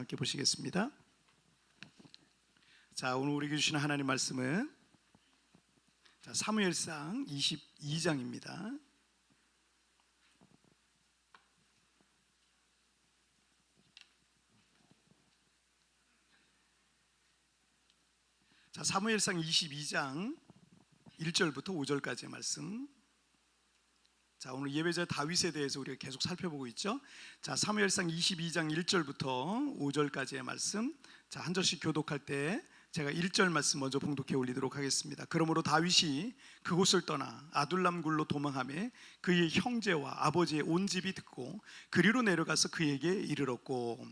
함께 보시겠습니다. 자, 오늘 우리에게 주시는 하나님 말씀은 사무엘상 22장입니다. 자, 사무엘상 22장 1절부터 5절까지의 말씀. 자, 오늘 예배자 다윗에 대해서 우리가 계속 살펴보고 있죠. 자, 사무엘상 22장 1절부터 5절까지의 말씀. 자, 한 절씩 교독할 때 제가 1절 말씀 먼저 봉독해 올리도록 하겠습니다. 그러므로 다윗이 그곳을 떠나 아둘람 굴로 도망하며 그의 형제와 아버지의 온 집이 듣고 그리로 내려가서 그에게 이르렀고,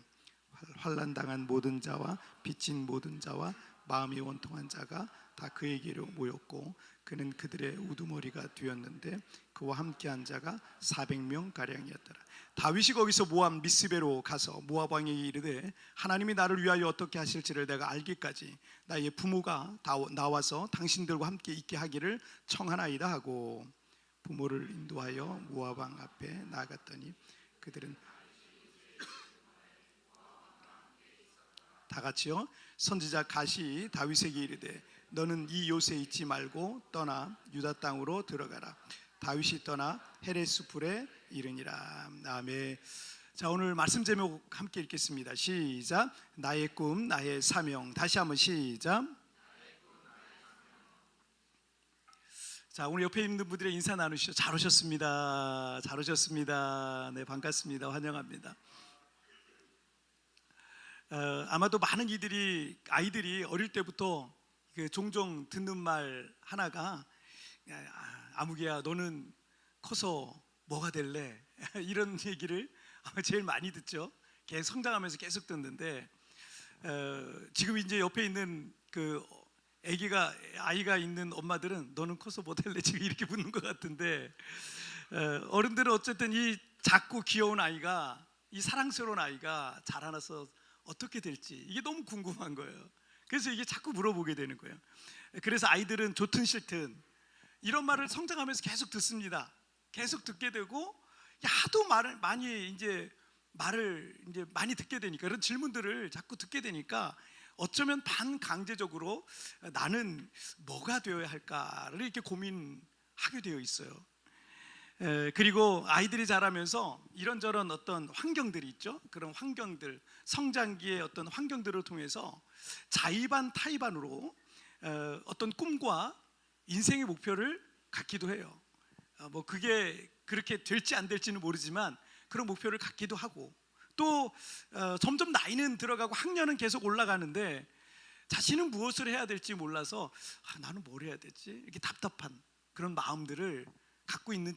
환난당한 모든 자와 빚진 모든 자와 마음이 원통한 자가 다 그에게로 모였고, 그는 그들의 우두머리가 되었는데 그와 함께한 자가 400명 가량이었더라. 다윗이 거기서 모압 미스베로 가서 모압 왕에게 이르되, 하나님이 나를 위하여 어떻게 하실지를 내가 알기까지 나의 부모가 다 나와서 당신들과 함께 있게 하기를 청하나이다 하고, 부모를 인도하여 모압 왕 앞에 나아갔더니 그들은 다 같이요, 선지자 갓이 다윗에게 이르되, 너는 이 요새에 있지 말고 떠나 유다 땅으로 들어가라. 다윗이 떠나 헤레스 풀에 이르니라. 아멘. 자, 오늘 말씀 제목 함께 읽겠습니다. 시작. 나의 꿈, 나의 사명. 다시 한번 시작. 자, 오늘 옆에 있는 분들의 인사 나누시죠. 잘 오셨습니다. 잘 오셨습니다. 네, 반갑습니다. 환영합니다. 아마도 많은 아이들이 어릴 때부터 종종 듣는 말 하나가, 아무개야 너는 커서 뭐가 될래? 이런 얘기를 아마 제일 많이 듣죠. 계속 성장하면서 계속 듣는데, 지금 이제 옆에 있는 그 아이가 있는 엄마들은 너는 커서 뭐 될래? 지금 이렇게 묻는 것 같은데, 어른들은 어쨌든 이 작고 귀여운 아이가, 이 사랑스러운 아이가 자라나서 어떻게 될지 이게 너무 궁금한 거예요. 그래서 이게 자꾸 물어보게 되는 거예요. 그래서 아이들은 좋든 싫든 이런 말을 성장하면서 계속 듣습니다. 계속 듣게 되고, 하도 말을 많이 듣게 되니까, 이런 질문들을 자꾸 듣게 되니까 어쩌면 반강제적으로 나는 뭐가 되어야 할까를 이렇게 고민하게 되어 있어요. 그리고 아이들이 자라면서 이런저런 어떤 환경들이 있죠. 그런 환경들, 성장기의 어떤 환경들을 통해서 자의반 타의반으로 어떤 꿈과 인생의 목표를 갖기도 해요. 뭐 그게 그렇게 될지 안 될지는 모르지만 그런 목표를 갖기도 하고, 또 점점 나이는 들어가고 학년은 계속 올라가는데 자신은 무엇을 해야 될지 몰라서 나는 뭘 해야 되지? 이렇게 답답한 그런 마음들을 갖고 있는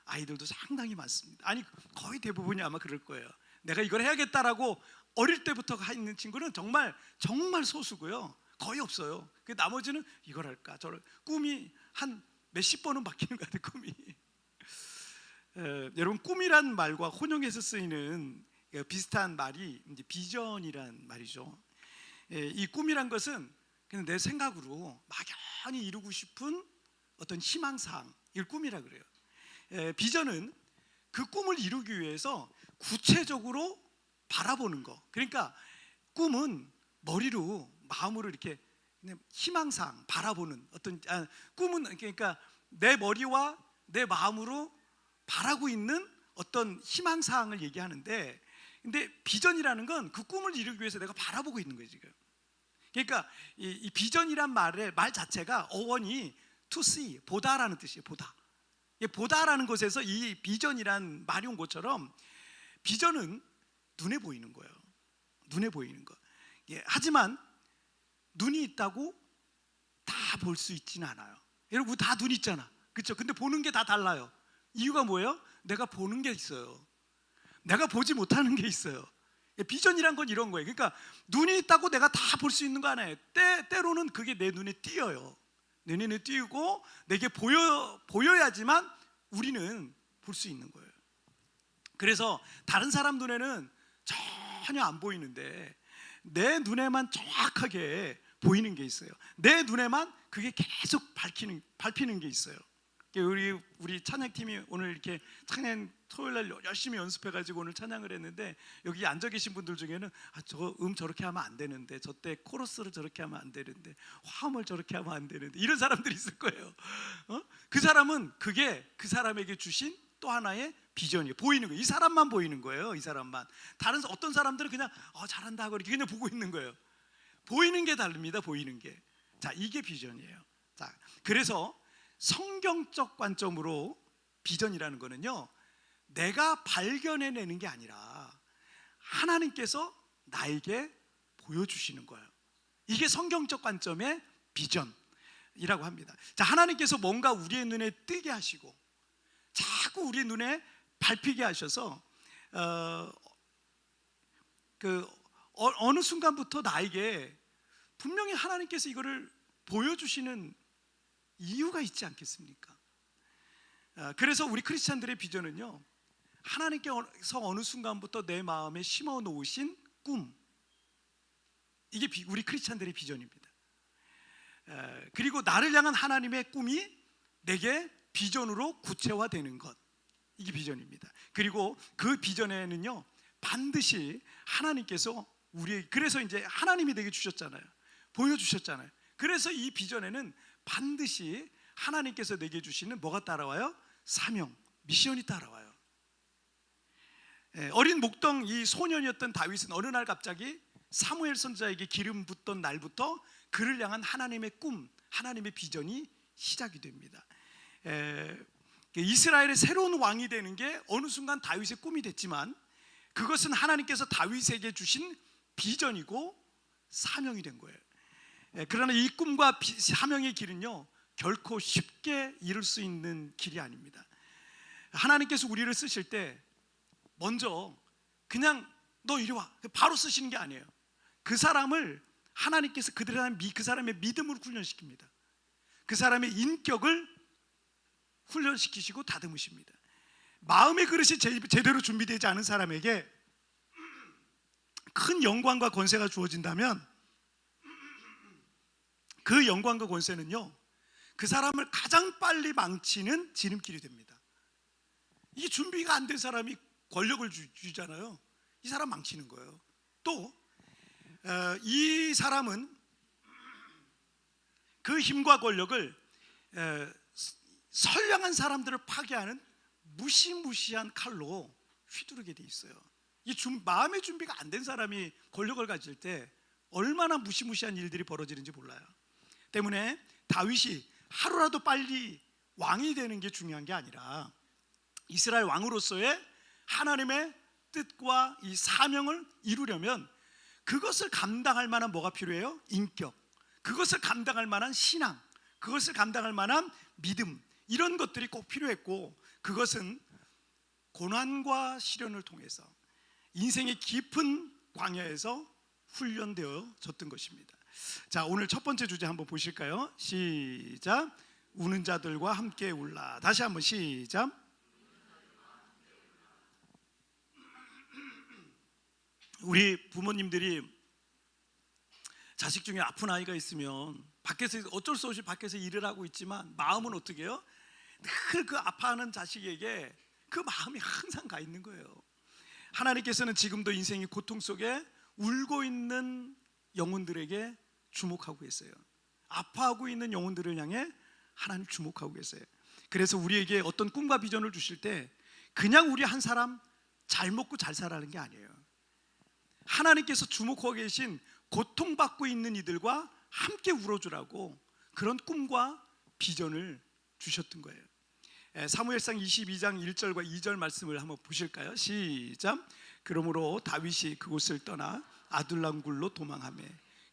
아이들도 상당히 많습니다. 아니, 거의 대부분이 아마 그럴 거예요. 내가 이걸 해야겠다라고 어릴 때부터 있는 친구는 정말 소수고요. 거의 없어요. 그 나머지는 이걸 할까 저걸, 꿈이 한 몇십 번은 바뀌는 것 같아요. 꿈이. 여러분, 꿈이란 말과 혼용해서 쓰이는 비슷한 말이 이제 비전이란 말이죠. 이 꿈이란 것은 그냥 내 생각으로 막연히 이루고 싶은 어떤 희망사항, 이걸 꿈이라 그래요. 비전은 그 꿈을 이루기 위해서 구체적으로 바라보는 거. 그러니까 꿈은 머리로, 마음으로 이렇게 희망사항 바라보는 어떤, 꿈은 그러니까 내 머리와 내 마음으로 바라고 있는 어떤 희망사항을 얘기하는데, 근데 비전이라는 건 그 꿈을 이루기 위해서 내가 바라보고 있는 거예요, 지금. 그러니까 이 비전이란 말 자체가 어원이 to see, 보다라는 뜻이에요. 보다라는 것에서 이 비전이란 말이 온 것처럼, 비전은 눈에 보이는 거예요. 눈에 보이는 거. 하지만 눈이 있다고 다 볼 수 있지는 않아요. 여러분, 다 눈 있잖아, 그렇죠? 근데 보는 게 다 달라요. 이유가 뭐예요? 내가 보는 게 있어요. 내가 보지 못하는 게 있어요. 비전이란 건 이런 거예요. 그러니까 눈이 있다고 내가 다 볼 수 있는 거 아니에요. 때로는 그게 내 눈에 띄어요. 내 눈에 띄고 내게 보여야지만 우리는 볼 수 있는 거예요. 그래서 다른 사람 눈에는 전혀 안 보이는데 내 눈에만 정확하게 보이는 게 있어요. 내 눈에만 그게 계속 밟히는 게 있어요. 우리 찬양팀이 오늘 이렇게 찬양 토요일 날 열심히 연습해가지고 오늘 찬양을 했는데, 여기 앉아 계신 분들 중에는 저 저렇게 하면 안 되는데, 저때 코러스를 저렇게 하면 안 되는데, 화음을 저렇게 하면 안 되는데, 이런 사람들이 있을 거예요. 그 사람은 그게 그 사람에게 주신 또 하나의 비전이에요. 보이는 거예요. 이 사람만 보이는 거예요. 이 사람만. 다른 어떤 사람들은 그냥 잘한다 하고 이렇게 그냥 보고 있는 거예요. 보이는 게 다릅니다. 보이는 게. 자, 이게 비전이에요. 자, 그래서 성경적 관점으로 비전이라는 거는요, 내가 발견해내는 게 아니라 하나님께서 나에게 보여주시는 거예요. 이게 성경적 관점의 비전이라고 합니다. 자, 하나님께서 뭔가 우리의 눈에 띄게 하시고 자꾸 우리 눈에 밟히게 하셔서 어느 순간부터 나에게 분명히 하나님께서 이거를 보여주시는 이유가 있지 않겠습니까? 그래서 우리 크리스찬들의 비전은요, 하나님께서 어느 순간부터 내 마음에 심어 놓으신 꿈, 이게 우리 크리스찬들의 비전입니다. 그리고 나를 향한 하나님의 꿈이 내게 비전으로 구체화되는 것, 이게 비전입니다. 그리고 그 비전에는요, 반드시 하나님께서 그래서 이제 하나님이 내게 주셨잖아요. 보여주셨잖아요. 그래서 이 비전에는 반드시 하나님께서 내게 주시는 뭐가 따라와요? 사명, 미션이 따라와요. 어린 목동 이 소년이었던 다윗은 어느 날 갑자기 사무엘 선지자에게 기름 붓던 날부터 그를 향한 하나님의 꿈, 하나님의 비전이 시작이 됩니다. 이스라엘의 새로운 왕이 되는 게 어느 순간 다윗의 꿈이 됐지만, 그것은 하나님께서 다윗에게 주신 비전이고 사명이 된 거예요. 그러나 이 꿈과 사명의 길은요, 결코 쉽게 이룰 수 있는 길이 아닙니다. 하나님께서 우리를 쓰실 때 먼저 그냥 너 이리 와 바로 쓰시는 게 아니에요. 그 사람을 하나님께서 그 사람의 믿음을 훈련시킵니다. 그 사람의 인격을 훈련시키시고 다듬으십니다. 마음의 그릇이 제대로 준비되지 않은 사람에게 큰 영광과 권세가 주어진다면, 그 영광과 권세는요, 그 사람을 가장 빨리 망치는 지름길이 됩니다. 이게 준비가 안 된 사람이 권력을 주잖아요. 이 사람 망치는 거예요. 또 이 사람은 그 힘과 권력을 선량한 사람들을 파괴하는 무시무시한 칼로 휘두르게 돼 있어요. 이 마음의 준비가 안 된 사람이 권력을 가질 때 얼마나 무시무시한 일들이 벌어지는지 몰라요. 때문에 다윗이 하루라도 빨리 왕이 되는 게 중요한 게 아니라, 이스라엘 왕으로서의 하나님의 뜻과 이 사명을 이루려면 그것을 감당할 만한 뭐가 필요해요? 인격. 그것을 감당할 만한 신앙, 그것을 감당할 만한 믿음, 이런 것들이 꼭 필요했고, 그것은 고난과 시련을 통해서 인생의 깊은 광야에서 훈련되어졌던 것입니다. 자, 오늘 첫 번째 주제 한번 보실까요? 시작. 우는 자들과 함께 울라. 다시 한번 시작. 우리 부모님들이 자식 중에 아픈 아이가 있으면 밖에서 어쩔 수 없이 밖에서 일을 하고 있지만 마음은 어떻게 해요? 늘 그 아파하는 자식에게 그 마음이 항상 가 있는 거예요. 하나님께서는 지금도 인생의 고통 속에 울고 있는 영혼들에게 주목하고 계세요. 아파하고 있는 영혼들을 향해 하나님 주목하고 계세요. 그래서 우리에게 어떤 꿈과 비전을 주실 때 그냥 우리 한 사람 잘 먹고 잘 살라는 게 아니에요. 하나님께서 주목하고 계신 고통받고 있는 이들과 함께 울어주라고 그런 꿈과 비전을 주셨던 거예요. 사무엘상 22장 1절과 2절 말씀을 한번 보실까요? 시작. 그러므로 다윗이 그곳을 떠나 아둘람 굴로 도망하며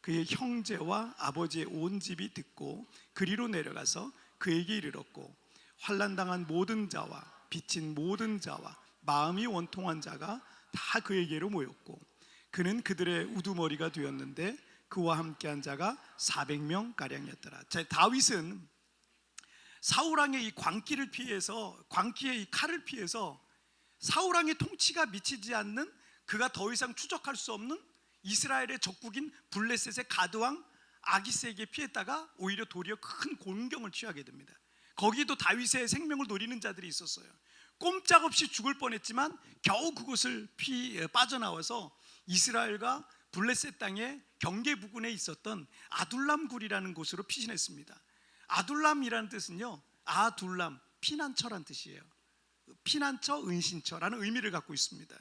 그의 형제와 아버지의 온 집이 듣고 그리로 내려가서 그에게 이르렀고, 환난당한 모든 자와 빚진 모든 자와 마음이 원통한 자가 다 그에게로 모였고, 그는 그들의 우두머리가 되었는데 그와 함께한 자가 400명 가량이었더라. 다윗은 사울왕의 이 광기를 피해서, 광기의 이 칼을 피해서 사울왕의 통치가 미치지 않는, 그가 더 이상 추적할 수 없는 이스라엘의 적국인 블레셋의 가드왕 아기스에게 피했다가 오히려 도리어 큰 곤경을 취하게 됩니다. 거기도 다윗의 생명을 노리는 자들이 있었어요. 꼼짝없이 죽을 뻔했지만 겨우 그곳을 빠져나와서 이스라엘과 블레셋 땅의 경계 부근에 있었던 아둘람 굴이라는 곳으로 피신했습니다. 아둘람이라는 뜻은요, 아둘람, 피난처란 뜻이에요. 피난처, 은신처라는 의미를 갖고 있습니다.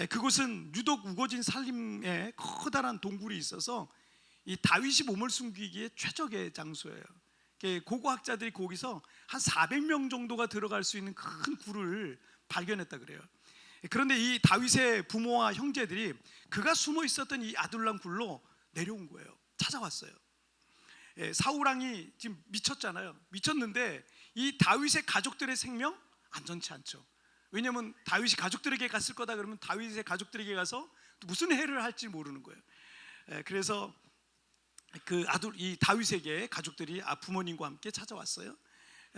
그곳은 유독 우거진 산림에 커다란 동굴이 있어서 이 다윗이 몸을 숨기기에 최적의 장소예요. 고고학자들이 거기서 한 400명 정도가 들어갈 수 있는 큰 굴을 발견했다 그래요. 그런데 이 다윗의 부모와 형제들이 그가 숨어 있었던 이 아둘람 굴로 내려온 거예요. 찾아왔어요. 사울 왕이 지금 미쳤잖아요. 미쳤는데 이 다윗의 가족들의 생명 안전치 않죠. 왜냐하면 다윗이 가족들에게 갔을 거다 그러면 다윗의 가족들에게 가서 무슨 해를 할지 모르는 거예요. 그래서 이 다윗에게 가족들이 부모님과 함께 찾아왔어요.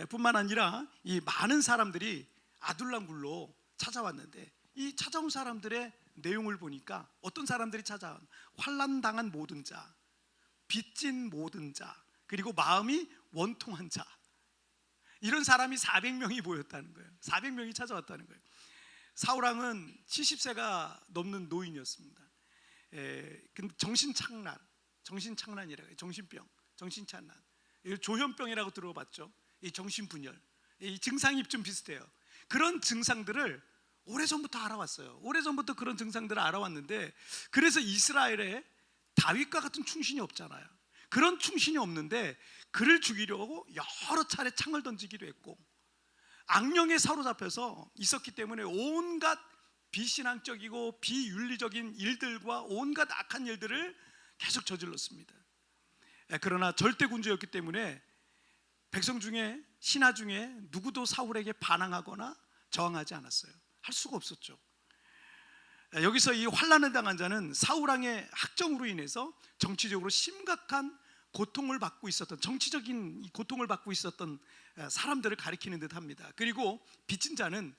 뿐만 아니라 이 많은 사람들이 아둘람 굴로 찾아왔는데 이 찾아온 사람들의 내용을 보니까 어떤 사람들이 찾아온 환난 당한 모든 자, 빚진 모든 자, 그리고 마음이 원통한 자, 이런 사람이 400명이 모였다는 거예요. 400명이 찾아왔다는 거예요. 사울왕은 70세가 넘는 노인이었습니다. 정신착란이라고 해요. 정신병, 정신착란, 조현병이라고 들어봤죠. 이 정신분열, 이 증상이 좀 비슷해요. 그런 증상들을 오래전부터 알아왔어요. 오래전부터 그런 증상들을 알아왔는데, 그래서 이스라엘에 다윗과 같은 충신이 없잖아요. 그런 충신이 없는데 그를 죽이려고 여러 차례 창을 던지기도 했고, 악령에 사로잡혀서 있었기 때문에 온갖 비신앙적이고 비윤리적인 일들과 온갖 악한 일들을 계속 저질렀습니다. 그러나 절대군주였기 때문에 백성 중에, 신하 중에 누구도 사울에게 반항하거나 저항하지 않았어요. 할 수가 없었죠. 여기서 이 환난을 당한 자는 사울왕의 학정으로 인해서 정치적으로 심각한 고통을 받고 있었던, 정치적인 고통을 받고 있었던 사람들을 가리키는 듯 합니다. 그리고 빚진 자는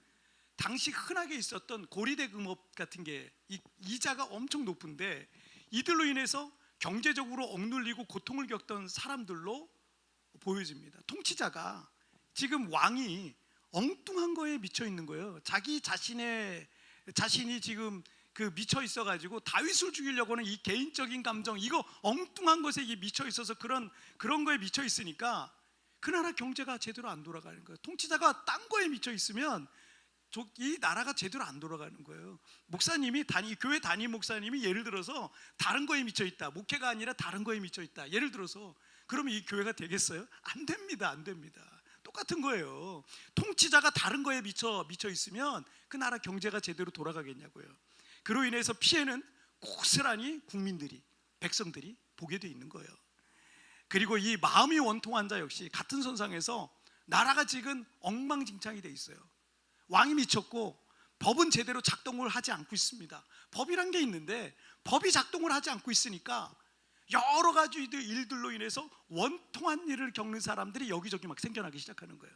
당시 흔하게 있었던 고리대금업 같은 게 이자가 엄청 높은데, 이들로 인해서 경제적으로 억눌리고 고통을 겪던 사람들로 보여집니다. 통치자가, 지금 왕이 엉뚱한 거에 미쳐 있는 거예요. 자신이 지금 미쳐 있어가지고 다윗을 죽이려고 하는 이 개인적인 감정, 이거 엉뚱한 것에 미쳐 있어서 그런 거에 미쳐 있으니까 그 나라 경제가 제대로 안 돌아가는 거예요. 통치자가 딴 거에 미쳐 있으면 이 나라가 제대로 안 돌아가는 거예요. 교회 담임 목사님이 예를 들어서 다른 거에 미쳐 있다, 목회가 아니라 다른 거에 미쳐 있다, 예를 들어서, 그러면 이 교회가 되겠어요? 안 됩니다. 똑같은 거예요. 통치자가 다른 거에 미쳐 있으면 그 나라 경제가 제대로 돌아가겠냐고요. 그로 인해서 피해는 고스란히 백성들이 보게 돼 있는 거예요. 그리고 이 마음이 원통한 자 역시 같은 선상에서 나라가 지금 엉망진창이 돼 있어요. 왕이 미쳤고 법은 제대로 작동을 하지 않고 있습니다. 법이란 게 있는데 법이 작동을 하지 않고 있으니까 여러 가지 일들로 인해서 원통한 일을 겪는 사람들이 여기저기 막 생겨나기 시작하는 거예요.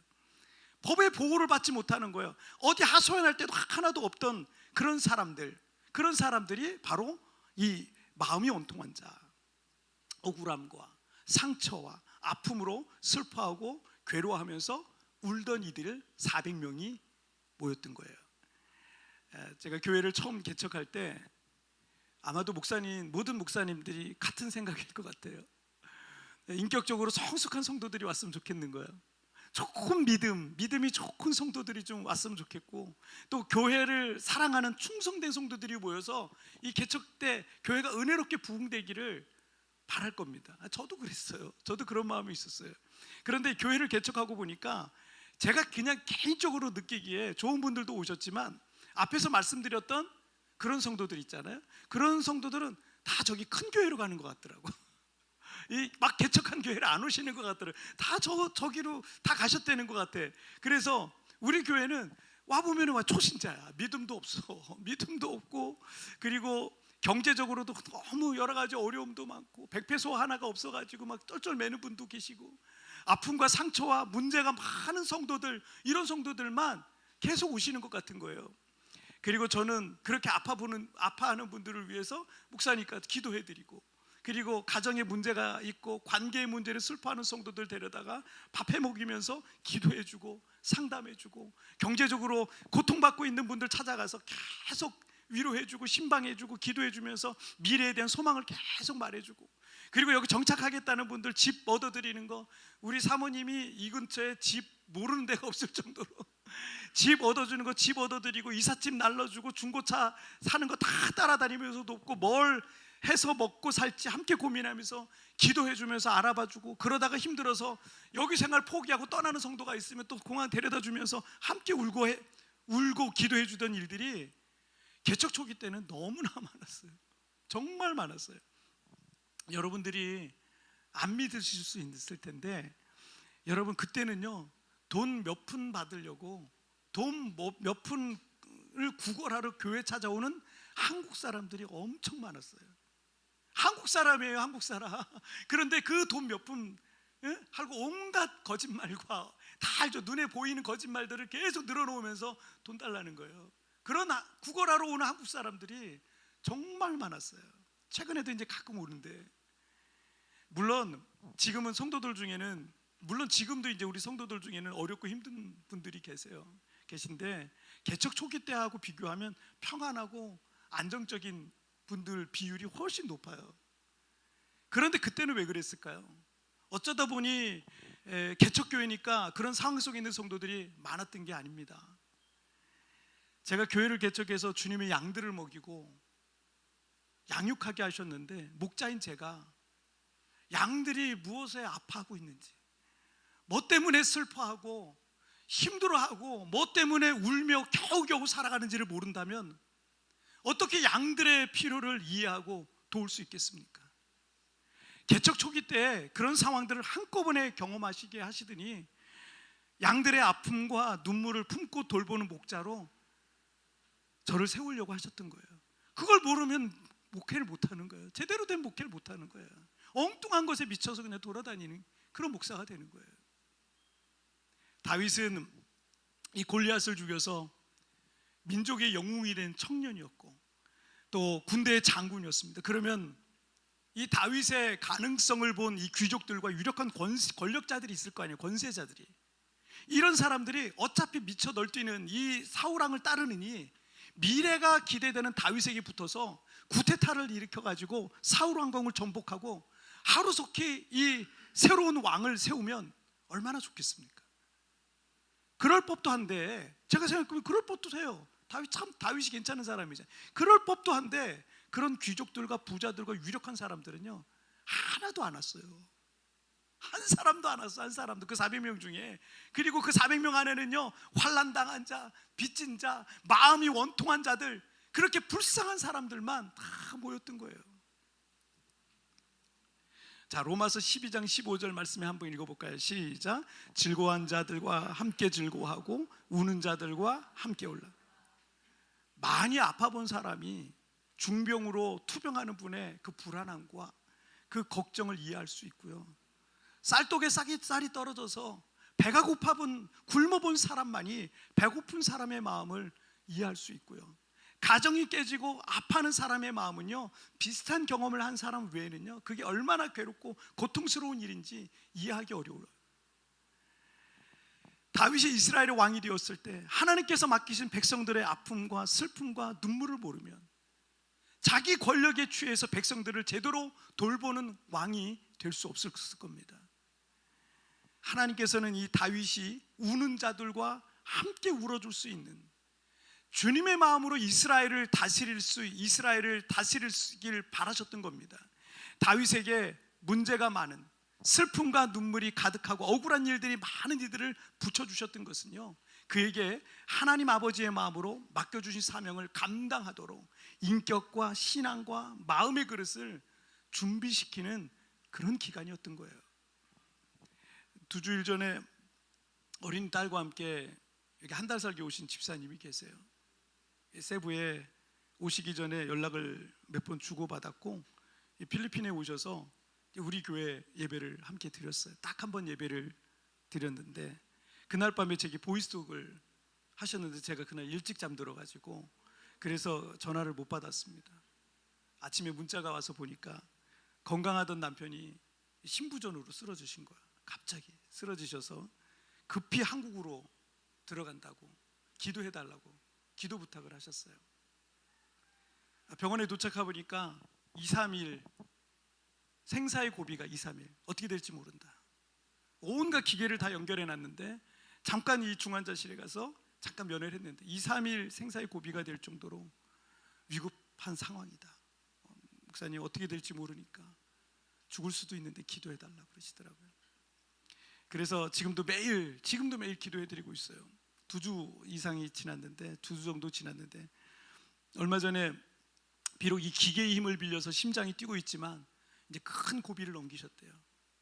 법의 보호를 받지 못하는 거예요. 어디 하소연할 때도 하나도 없던 그런 사람들이 바로 이 마음이 원통한 자, 억울함과 상처와 아픔으로 슬퍼하고 괴로워하면서 울던 이들 400명이 모였던 거예요. 제가 교회를 처음 개척할 때 아마도 모든 목사님들이 같은 생각일 것 같아요. 인격적으로 성숙한 성도들이 왔으면 좋겠는 거예요. 조금 믿음이 좋은 성도들이 좀 왔으면 좋겠고, 또 교회를 사랑하는 충성된 성도들이 모여서 이 개척 때 교회가 은혜롭게 부흥되기를 바랄 겁니다. 저도 그랬어요. 저도 그런 마음이 있었어요. 그런데 교회를 개척하고 보니까 제가 그냥 개인적으로 느끼기에, 좋은 분들도 오셨지만 앞에서 말씀드렸던 그런 성도들 있잖아요. 그런 성도들은 다 저기 큰 교회로 가는 것 같더라고. 막 개척한 교회를 안 오시는 것 같더라고요. 다 저기로 다 가셨다는 것 같아. 그래서 우리 교회는 와보면 초신자야. 믿음도 없고, 그리고 경제적으로도 너무 여러 가지 어려움도 많고, 백패소 하나가 없어가지고 막 쩔쩔 매는 분도 계시고, 아픔과 상처와 문제가 많은 성도들, 이런 성도들만 계속 오시는 것 같은 거예요. 그리고 저는 그렇게 아파하는 분들을 위해서 목사니까 기도해드리고, 그리고 가정에 문제가 있고 관계의 문제를 슬퍼하는 성도들 데려다가 밥해 먹이면서 기도해주고 상담해주고, 경제적으로 고통받고 있는 분들 찾아가서 계속 위로해주고 신방해주고 기도해주면서 미래에 대한 소망을 계속 말해주고, 그리고 여기 정착하겠다는 분들 집 얻어드리는 거, 우리 사모님이 이 근처에 집 모르는 데가 없을 정도로 집 얻어주는 거, 집 얻어드리고 이삿짐 날라주고 중고차 사는 거 다 따라다니면서 돕고, 뭘 해서 먹고 살지 함께 고민하면서 기도해주면서 알아봐주고, 그러다가 힘들어서 여기 생활 포기하고 떠나는 성도가 있으면 또 공항 데려다주면서 함께 울고 기도해주던 일들이 개척 초기 때는 너무나 많았어요. 정말 많았어요. 여러분들이 안 믿으실 수 있을 텐데, 여러분 그때는요, 돈 몇 푼 받으려고 돈 몇 푼을 구걸하러 교회 찾아오는 한국 사람들이 엄청 많았어요. 한국 사람이에요, 한국 사람. 그런데 그 돈 몇 푼 하고 온갖 거짓말과, 다 알죠, 눈에 보이는 거짓말들을 계속 늘어놓으면서 돈 달라는 거예요. 그런 구걸하러 오는 한국 사람들이 정말 많았어요. 최근에도 이제 가끔 오는데, 물론 지금은 성도들 중에는, 물론 지금도 이제 우리 성도들 중에는 어렵고 힘든 분들이 계신데, 개척 초기 때하고 비교하면 평안하고 안정적인 분들 비율이 훨씬 높아요. 그런데 그때는 왜 그랬을까요? 어쩌다 보니 개척교회니까 그런 상황 속에 있는 성도들이 많았던 게 아닙니다. 제가 교회를 개척해서 주님의 양들을 먹이고 양육하게 하셨는데, 목자인 제가 양들이 무엇에 아파하고 있는지, 뭐 때문에 슬퍼하고 힘들어하고 뭐 때문에 울며 겨우겨우 살아가는지를 모른다면 어떻게 양들의 필요를 이해하고 도울 수 있겠습니까? 개척 초기 때 그런 상황들을 한꺼번에 경험하시게 하시더니 양들의 아픔과 눈물을 품고 돌보는 목자로 저를 세우려고 하셨던 거예요. 그걸 모르면 목회를 못하는 거예요. 제대로 된 목회를 못하는 거예요. 엉뚱한 것에 미쳐서 그냥 돌아다니는 그런 목사가 되는 거예요. 다윗은 이 골리앗을 죽여서 민족의 영웅이 된 청년이었고 또 군대의 장군이었습니다. 그러면 이 다윗의 가능성을 본 이 귀족들과 유력한 권력자들이 있을 거 아니에요. 권세자들이. 이런 사람들이 어차피 미쳐 널뛰는 이 사울왕을 따르느니 미래가 기대되는 다윗에게 붙어서 구테타를 일으켜가지고 사울왕궁을 정복하고 하루속히 이 새로운 왕을 세우면 얼마나 좋겠습니까? 그럴 법도 한데, 제가 생각해보면 그럴 법도 해요. 다윗이 괜찮은 사람이죠. 그럴 법도 한데 그런 귀족들과 부자들과 유력한 사람들은요 하나도 안 왔어요. 한 사람도 안 왔어. 한 사람도. 그 400명 중에. 그리고 그 400명 안에는요 환난당한 자, 빚진 자, 마음이 원통한 자들, 그렇게 불쌍한 사람들만 다 모였던 거예요. 자, 로마서 12장 15절 말씀에 한번 읽어볼까요? 시작. 즐거워한 자들과 함께 즐거워하고 우는 자들과 함께 울라. 많이 아파본 사람이 중병으로 투병하는 분의 그 불안함과 그 걱정을 이해할 수 있고요, 쌀독에 쌀이 떨어져서 배가 굶어본 사람만이 배고픈 사람의 마음을 이해할 수 있고요, 가정이 깨지고 아파하는 사람의 마음은요 비슷한 경험을 한 사람 외에는요 그게 얼마나 괴롭고 고통스러운 일인지 이해하기 어려워요. 다윗이 이스라엘의 왕이 되었을 때 하나님께서 맡기신 백성들의 아픔과 슬픔과 눈물을 모르면 자기 권력에 취해서 백성들을 제대로 돌보는 왕이 될 수 없었을 겁니다. 하나님께서는 이 다윗이 우는 자들과 함께 울어줄 수 있는 주님의 마음으로 이스라엘을 다스리길 바라셨던 겁니다. 다윗에게 문제가 많은, 슬픔과 눈물이 가득하고 억울한 일들이 많은 이들을 붙여주셨던 것은요 그에게 하나님 아버지의 마음으로 맡겨주신 사명을 감당하도록 인격과 신앙과 마음의 그릇을 준비시키는 그런 기간이었던 거예요. 2주일 전에 어린 딸과 함께 여기 한 달 살기 오신 집사님이 계세요. 세부에 오시기 전에 연락을 몇 번 주고받았고 필리핀에 오셔서 우리 교회 예배를 함께 드렸어요. 딱 한 번 예배를 드렸는데 그날 밤에 제게 보이스톡을 하셨는데 제가 그날 일찍 잠들어가지고 그래서 전화를 못 받았습니다. 아침에 문자가 와서 보니까 건강하던 남편이 신부전으로 쓰러지신 거야. 갑자기 쓰러지셔서 급히 한국으로 들어간다고 기도해달라고 기도 부탁을 하셨어요. 병원에 도착해 보니까 2, 3일 생사의 고비가 2, 3일 어떻게 될지 모른다. 온갖 기계를 다 연결해 놨는데 잠깐 이 중환자실에 가서 잠깐 면회를 했는데 2, 3일 생사의 고비가 될 정도로 위급한 상황이다. 목사님 어떻게 될지 모르니까 죽을 수도 있는데 기도해 달라고 그러시더라고요. 그래서 지금도 매일 기도해 드리고 있어요. 2주 이상이 지났는데 2주 정도 지났는데 얼마 전에 비록 이 기계의 힘을 빌려서 심장이 뛰고 있지만 이제 큰 고비를 넘기셨대요.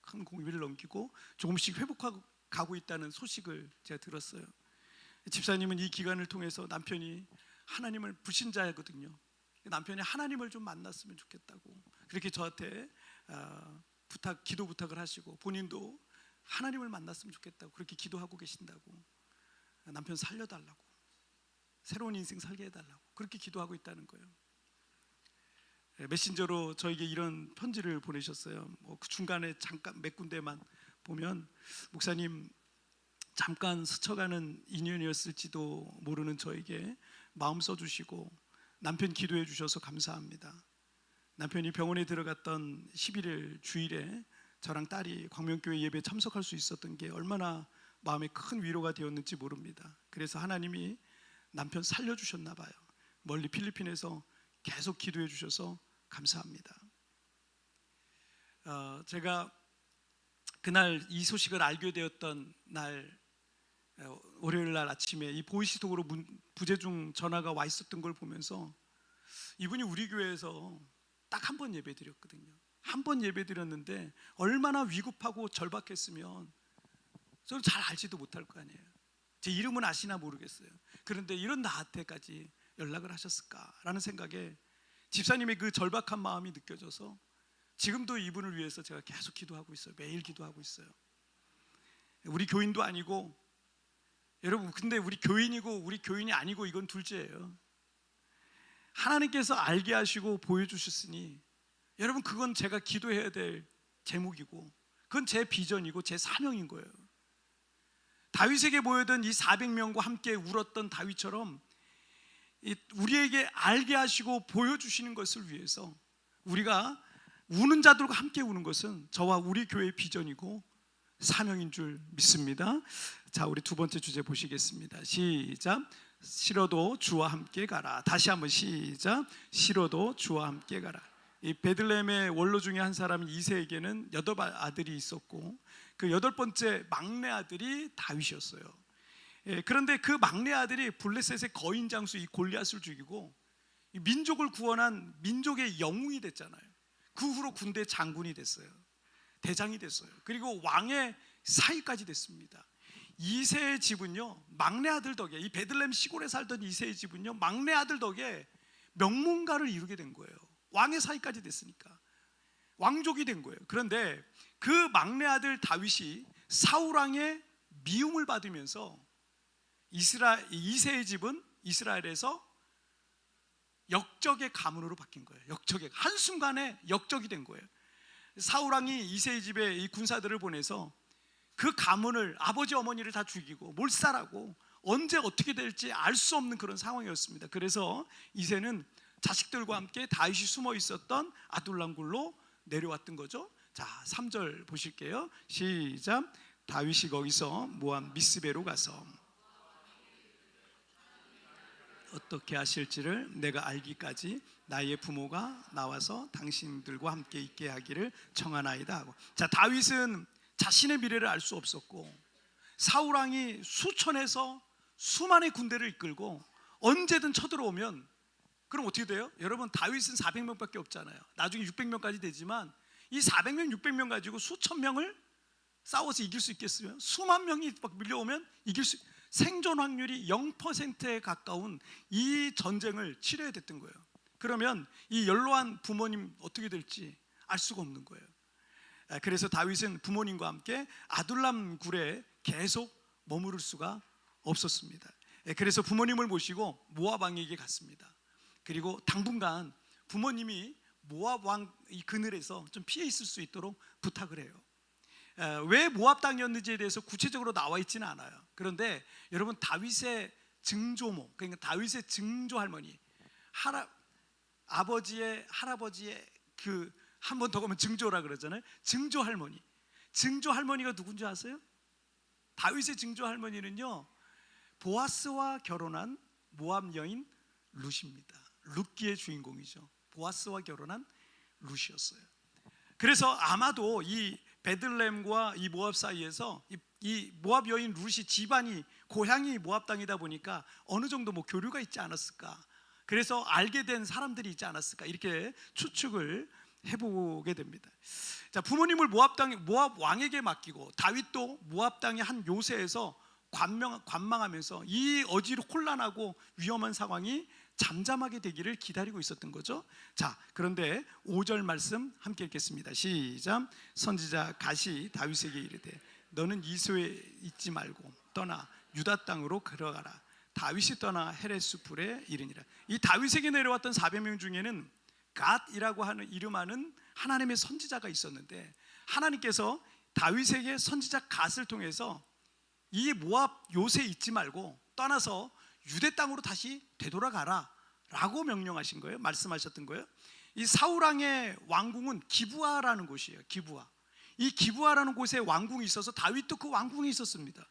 큰 고비를 넘기고 조금씩 회복하고 가고 있다는 소식을 제가 들었어요. 집사님은 이 기간을 통해서 남편이 하나님을 불신자거든요. 남편이 하나님을 좀 만났으면 좋겠다고 그렇게 저한테 기도 부탁을 하시고 본인도 하나님을 만났으면 좋겠다고 그렇게 기도하고 계신다고 남편 살려달라고 새로운 인생 살게 해달라고 그렇게 기도하고 있다는 거예요. 메신저로 저에게 이런 편지를 보내셨어요. 그 중간에 잠깐 몇 군데만 보면 목사님 잠깐 스쳐가는 인연이었을지도 모르는 저에게 마음 써주시고 남편 기도해 주셔서 감사합니다. 남편이 병원에 들어갔던 11일 주일에 저랑 딸이 광명교회 예배에 참석할 수 있었던 게 얼마나 마음에 큰 위로가 되었는지 모릅니다. 그래서 하나님이 남편 살려주셨나 봐요. 멀리 필리핀에서 계속 기도해 주셔서 감사합니다. 제가 그날 이 소식을 알게 되었던 날 월요일 날 아침에 이 보이스톡으로 부재중 전화가 와 있었던 걸 보면서 이분이 우리 교회에서 딱 한 번 예배 드렸거든요. 한 번 예배 드렸는데 얼마나 위급하고 절박했으면 저를 잘 알지도 못할 거 아니에요. 제 이름은 아시나 모르겠어요. 그런데 이런 나한테까지 연락을 하셨을까라는 생각에 집사님의 그 절박한 마음이 느껴져서 지금도 이분을 위해서 제가 계속 기도하고 있어요. 매일 기도하고 있어요. 우리 교인도 아니고 여러분 근데 우리 교인이고 우리 교인이 아니고 이건 둘째예요. 하나님께서 알게 하시고 보여주셨으니 여러분 그건 제가 기도해야 될 제목이고 그건 제 비전이고 제 사명인 거예요. 다윗에게 보여던 이 400명과 함께 울었던 다윗처럼 우리에게 알게 하시고 보여주시는 것을 위해서 우리가 우는 자들과 함께 우는 것은 저와 우리 교회의 비전이고 사명인 줄 믿습니다. 자, 우리 두 번째 주제 보시겠습니다. 시작. 싫어도 주와 함께 가라. 다시 한번 시작. 싫어도 주와 함께 가라. 이 베들레헴의 원로 중에 한 사람인 이새에게는 8 아들이 있었고 그 8번째 막내 아들이 다윗이었어요. 그런데 그 막내 아들이 블레셋의 거인 장수 이 골리앗을 죽이고 민족을 구원한 민족의 영웅이 됐잖아요. 그 후로 군대 장군이 됐어요. 대장이 됐어요. 그리고 왕의 사위까지 됐습니다. 이새의 집은요 막내 아들 덕에 이 베들레헴 시골에 살던 이새의 집은요 막내 아들 덕에 명문가를 이루게 된 거예요. 왕의 사위까지 됐으니까 왕족이 된 거예요. 그런데 그 막내 아들 다윗이 사울 왕의 미움을 받으면서 이새의 집은 이스라엘에서 역적의 가문으로 바뀐 거예요. 역적의 한순간에 역적이 된 거예요. 사울 왕이 이새의 집에 이 군사들을 보내서 그 가문을 아버지 어머니를 다 죽이고 몰살하고 언제 어떻게 될지 알 수 없는 그런 상황이었습니다. 그래서 이새는 자식들과 함께 다윗이 숨어 있었던 아둘람 굴로 내려왔던 거죠. 자, 3절 보실게요. 시작. 다윗이 거기서 모압 미스베로 가서 어떻게 하실지를 내가 알기까지 나의 부모가 나와서 당신들과 함께 있게 하기를 청하나이다 하고. 자, 다윗은 자신의 미래를 알 수 없었고 사울 왕이 수천에서 수만의 군대를 이끌고 언제든 쳐들어오면 그럼 어떻게 돼요? 여러분 다윗은 400명밖에 없잖아요. 나중에 600명까지 되지만 이 400명, 600명 가지고 수천 명을 싸워서 이길 수 있겠어요? 수만 명이 막 밀려오면 생존 확률이 0%에 가까운 이 전쟁을 치러야 됐던 거예요. 그러면 이 연로한 부모님 어떻게 될지 알 수가 없는 거예요. 그래서 다윗은 부모님과 함께 아둘람 굴에 계속 머무를 수가 없었습니다. 그래서 부모님을 모시고 모압 왕에게 갔습니다. 그리고 당분간 부모님이 모압 왕 이 그늘에서 좀 피해 있을 수 있도록 부탁을 해요. 왜 모압 땅이었는지에 대해서 구체적으로 나와 있지는 않아요. 그런데 여러분, 다윗의 증조모, 그러니까 다윗의 증조 할머니, 아버지의 할아버지의 그 한 번 더 가면 증조라 그러잖아요. 증조 할머니가 누군지 아세요? 다윗의 증조 할머니는요, 보아스와 결혼한 모압 여인 룻입니다. 룻기의 주인공이죠. 보아스와 결혼한 룻이었어요. 그래서 아마도 이 베들레헴과 이 모압 사이에서 이 모압 여인 룻이 집안이 고향이 모압 땅이다 보니까 어느 정도 뭐 교류가 있지 않았을까, 그래서 알게 된 사람들이 있지 않았을까, 이렇게 추측을 해보게 됩니다. 자, 부모님을 모압 왕에게 맡기고 다윗도 모압 땅의 한 요새에서 관망하면서 이 어지로 혼란하고 위험한 상황이 잠잠하게 되기를 기다리고 있었던 거죠. 자, 그런데 5절 말씀 함께 읽겠습니다. 시작. 선지자 갓이 다윗에게 이르되 너는 이소에 있지 말고 떠나 유다 땅으로 걸어가라. 다윗이 떠나 헤레스 풀에 이르니라. 이 다윗에게 내려왔던 400명 중에는 갓이라고 하는 이름하는 하나님의 선지자가 있었는데, 하나님께서 다윗에게 선지자 갓을 통해서 이 모압 요새에 있지 말고 떠나서 유대 땅으로 다시 되돌아가라 라고 명령하신 거예요. 말씀하셨던 거예요. 이 사울왕의 왕궁은 기브아라는 곳이에요. 이 기브아라는 곳에 왕궁이 있어서 다윗도 그 왕궁에 있었습니다.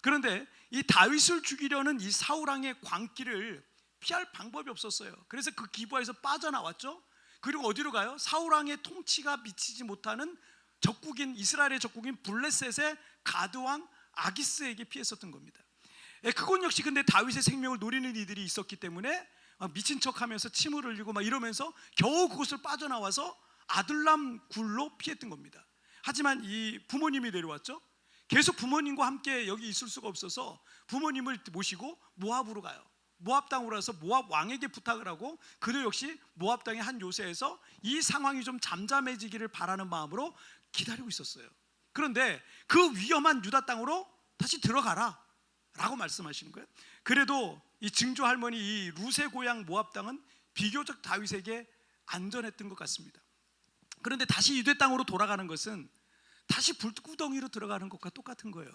그런데 이 다윗을 죽이려는 이 사울왕의 광기를 피할 방법이 없었어요. 그래서 그 기브아에서 빠져나왔죠. 그리고 어디로 가요? 사울왕의 통치가 미치지 못하는 적국인, 이스라엘의 적국인 블레셋의 가드왕 아기스에게 피했었던 겁니다. 그건 역시 근데 다윗의 생명을 노리는 이들이 있었기 때문에 미친 척하면서 침을 흘리고 막 이러면서 겨우 그곳을 빠져나와서 아둘람 굴로 피했던 겁니다. 하지만 이 부모님이 내려왔죠. 계속 부모님과 함께 여기 있을 수가 없어서 부모님을 모시고 모압으로 가요. 모압 땅으로 가서 모압 왕에게 부탁을 하고, 그도 역시 모압 땅의 한 요새에서 이 상황이 좀 잠잠해지기를 바라는 마음으로 기다리고 있었어요. 그런데 그 위험한 유다 땅으로 다시 들어가라 라고 말씀하시는 거예요. 그래도 이 증조 할머니 이 룻의 고향 모압 땅은 비교적 다윗에게 안전했던 것 같습니다. 그런데 다시 유대 땅으로 돌아가는 것은 다시 불구덩이로 들어가는 것과 똑같은 거예요.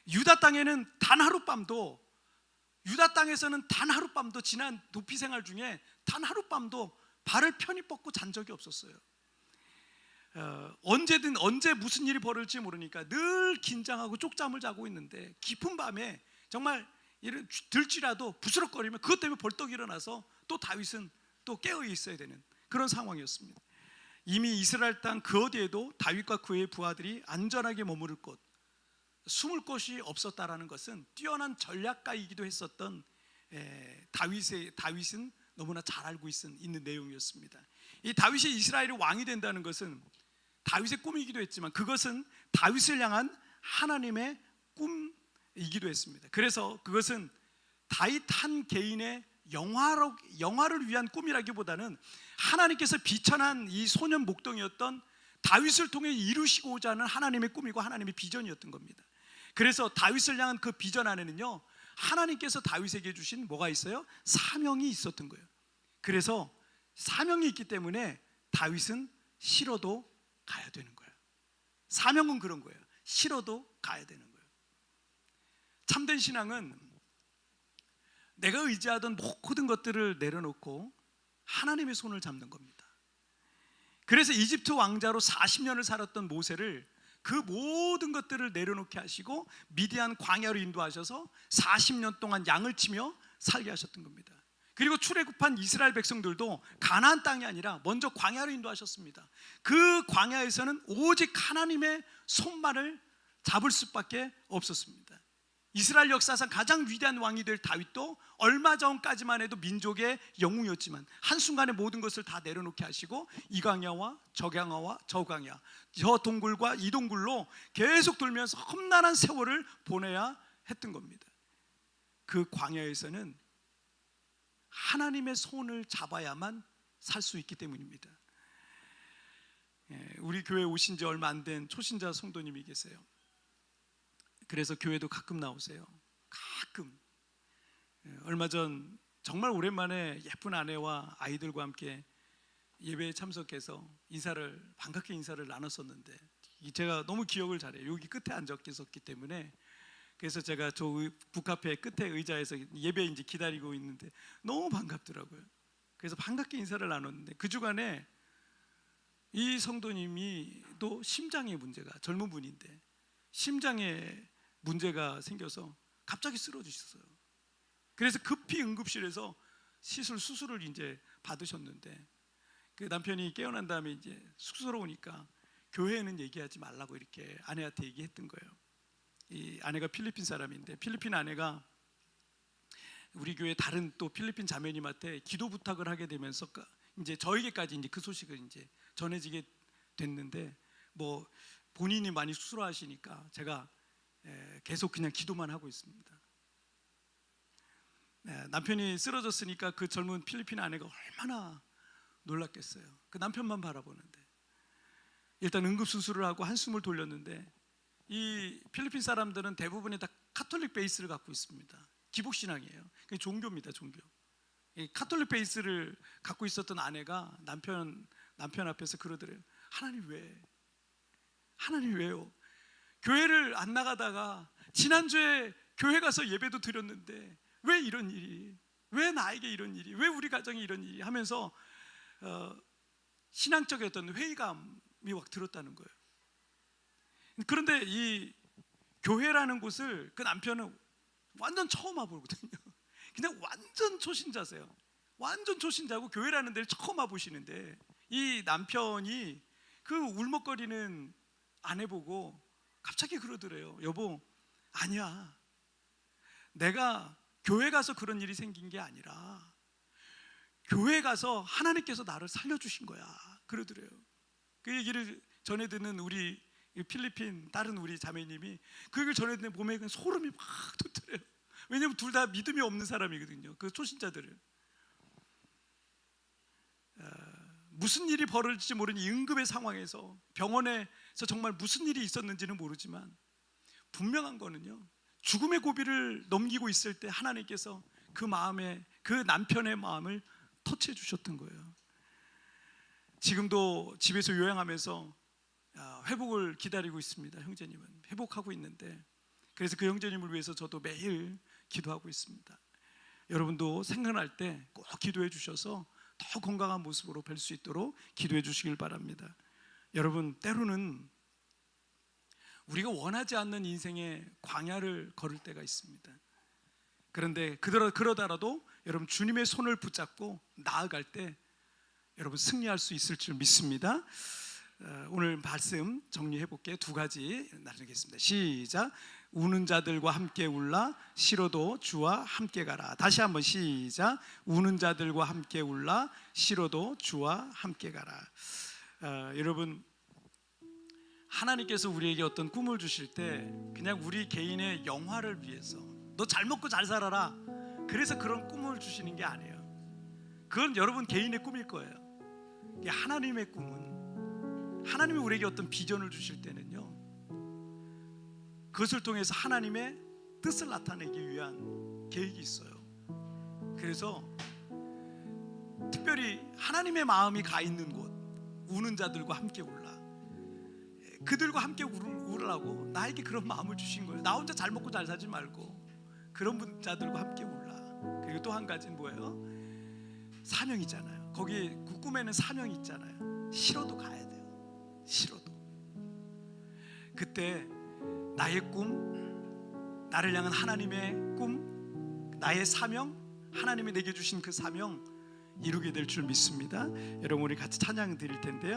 유다 땅에는 단 하룻밤도, 유다 땅에서는 단 하룻밤도, 지난 도피 생활 중에 단 하룻밤도 발을 편히 뻗고 잔 적이 없었어요. 언제든 언제 무슨 일이 벌어질지 모르니까 늘 긴장하고 쪽잠을 자고 있는데, 깊은 밤에 정말 들지라도 부스럭거리면 그것 때문에 벌떡 일어나서 또 다윗은 또 깨어 있어야 되는 그런 상황이었습니다. 이미 이스라엘 땅 그 어디에도 다윗과 그의 부하들이 안전하게 머무를 곳, 숨을 곳이 없었다라는 것은 뛰어난 전략가이기도 했었던 다윗은 너무나 잘 알고 있는 내용이었습니다. 이 다윗이 이스라엘의 왕이 된다는 것은 다윗의 꿈이기도 했지만 그것은 다윗을 향한 하나님의 꿈이기도 했습니다. 그래서 그것은 다윗 한 개인의 영화를 위한 꿈이라기보다는 하나님께서 비천한 이 소년 목동이었던 다윗을 통해 이루시고자 하는 하나님의 꿈이고 하나님의 비전이었던 겁니다. 그래서 다윗을 향한 그 비전 안에는요, 하나님께서 다윗에게 주신 뭐가 있어요? 사명이 있었던 거예요. 그래서 사명이 있기 때문에 다윗은 싫어도 가야 되는 거예요. 사명은 그런 거예요. 싫어도 가야 되는 거예요. 참된 신앙은 내가 의지하던 모든 것들을 내려놓고 하나님의 손을 잡는 겁니다. 그래서 이집트 왕자로 40년을 살았던 모세를 그 모든 것들을 내려놓게 하시고 미디안 광야로 인도하셔서 40년 동안 양을 치며 살게 하셨던 겁니다. 그리고 출애굽한 이스라엘 백성들도 가나안 땅이 아니라 먼저 광야로 인도하셨습니다. 그 광야에서는 오직 하나님의 손만을 잡을 수밖에 없었습니다. 이스라엘 역사상 가장 위대한 왕이 될 다윗도 얼마 전까지만 해도 민족의 영웅이었지만 한순간에 모든 것을 다 내려놓게 하시고 이 광야와 저 광야와 저 광야, 저 동굴과 이 동굴로 계속 돌면서 험난한 세월을 보내야 했던 겁니다. 그 광야에서는 하나님의 손을 잡아야만 살 수 있기 때문입니다. 우리 교회에 오신 지 얼마 안 된 초신자 성도님이 계세요. 그래서 교회도 가끔 나오세요. 가끔. 얼마 전 정말 오랜만에 예쁜 아내와 아이들과 함께 예배에 참석해서 반갑게 인사를 나눴었는데 제가 너무 기억을 잘해요. 여기 끝에 앉아 있었기 때문에. 그래서 제가 저 북카페 끝에 의자에서 예배 이제 기다리고 있는데 너무 반갑더라고요. 그래서 반갑게 인사를 나눴는데 그 주간에 이 성도님이 또 심장의 문제가, 젊은 분인데 심장에 문제가 생겨서 갑자기 쓰러지셨어요. 그래서 급히 응급실에서 수술을 이제 받으셨는데 그 남편이 깨어난 다음에 이제 쑥스러우니까 교회에는 얘기하지 말라고 이렇게 아내한테 얘기했던 거예요. 이 아내가 필리핀 사람인데 필리핀 아내가 우리 교회 다른 또 필리핀 자매님한테 기도 부탁을 하게 되면서 이제 저에게까지 이제 그 소식을 이제 전해지게 됐는데 뭐 본인이 많이 쑥스러워하시니까 제가 계속 그냥 기도만 하고 있습니다. 남편이 쓰러졌으니까 그 젊은 필리핀 아내가 얼마나 놀랐겠어요. 그 남편만 바라보는데 일단 응급수술을 하고 한숨을 돌렸는데 이 필리핀 사람들은 대부분이 다 카톨릭 베이스를 갖고 있습니다. 기복신앙이에요. 그게 종교입니다. 종교. 이 카톨릭 베이스를 갖고 있었던 아내가 남편 앞에서 그러더래요. 하나님 왜? 하나님 왜요? 교회를 안 나가다가 지난주에 교회 가서 예배도 드렸는데 왜 이런 일이? 왜 나에게 이런 일이? 왜 우리 가정에 이런 일이? 하면서 신앙적인 어떤 회의감이 확 들었다는 거예요. 그런데 이 교회라는 곳을 그 남편은 완전 처음 와보거든요. 그냥 완전 초신자세요. 완전 초신자고 교회라는 데를 처음 와보시는데 이 남편이 그 울먹거리는 아내 보고 갑자기 그러더래요. 여보, 아니야. 내가 교회 가서 그런 일이 생긴 게 아니라 교회 가서 하나님께서 나를 살려주신 거야. 그러더래요. 그 얘기를 전해 듣는 우리 필리핀 다른 우리 자매님이 그 얘기를 전해 듣는 몸에 그냥 소름이 막 돋더래요. 왜냐하면 둘 다 믿음이 없는 사람이거든요. 그 초신자들은 무슨 일이 벌어질지 모르는 이 응급의 상황에서 병원에서 정말 무슨 일이 있었는지는 모르지만 분명한 거는요, 죽음의 고비를 넘기고 있을 때 하나님께서 그 마음에, 그 남편의 마음을 터치해 주셨던 거예요. 지금도 집에서 요양하면서 회복을 기다리고 있습니다. 형제님은 회복하고 있는데, 그래서 그 형제님을 위해서 저도 매일 기도하고 있습니다. 여러분도 생각날 때 꼭 기도해 주셔서 더 건강한 모습으로 뵐 수 있도록 기도해 주시길 바랍니다. 여러분, 때로는 우리가 원하지 않는 인생의 광야를 걸을 때가 있습니다. 그런데 그러다라도 여러분 주님의 손을 붙잡고 나아갈 때 여러분 승리할 수 있을 줄 믿습니다. 오늘 말씀 정리해 볼게요. 두 가지 나누겠습니다. 시작. 우는 자들과 함께 울라. 싫어도 주와 함께 가라. 다시 한번 시작. 우는 자들과 함께 울라. 싫어도 주와 함께 가라. 여러분, 하나님께서 우리에게 어떤 꿈을 주실 때 그냥 우리 개인의 영화를 위해서 너 잘 먹고 잘 살아라, 그래서 그런 꿈을 주시는 게 아니에요. 그건 여러분 개인의 꿈일 거예요. 하나님의 꿈은, 하나님이 우리에게 어떤 비전을 주실 때는요, 그것을 통해서 하나님의 뜻을 나타내기 위한 계획이 있어요. 그래서 특별히 하나님의 마음이 가 있는 곳, 우는 자들과 함께 울라, 그들과 함께 울으라고 나에게 그런 마음을 주신 거예요. 나 혼자 잘 먹고 잘 살지 말고 그런 자들과 함께 울라. 그리고 또 한 가지는 뭐예요? 사명이잖아요. 거기 그 꿈에는 사명이 있잖아요. 싫어도 가야 돼요. 싫어도. 그때 나의 꿈, 나를 향한 하나님의 꿈, 나의 사명, 하나님이 내게 주신 그 사명 이루게 될 줄 믿습니다. 여러분, 우리 같이 찬양 드릴 텐데요.